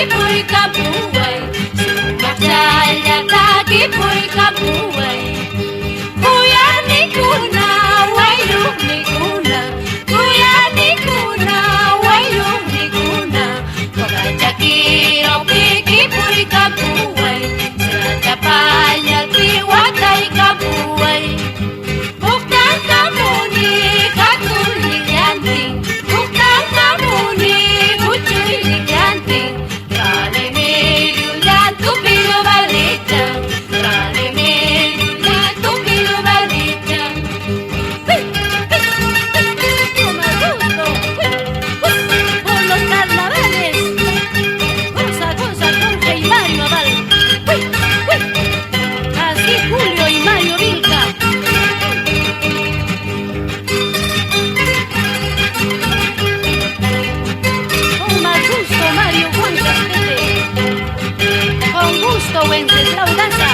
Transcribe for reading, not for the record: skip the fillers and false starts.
kabuhay Sumagsayatagi po'y kabuhay Kuya ni kuna, waylong ni kuna Kuya ni kuna, waylong ni kuna Pagkakiraw kiki po'y kabuhay Sa tapanya tiwatay kabuhay Buktan kamuni katuliganting Buktan kamuni kutuliganting Kali milulan tupilo balitang Kali milulan tupilo balitang Por los carnavales Goza, goza, Jorge y Mario Aval Así Julio y Mario Vilca Con más gusto Mario Juan Castete Con gusto Wenceslao Daza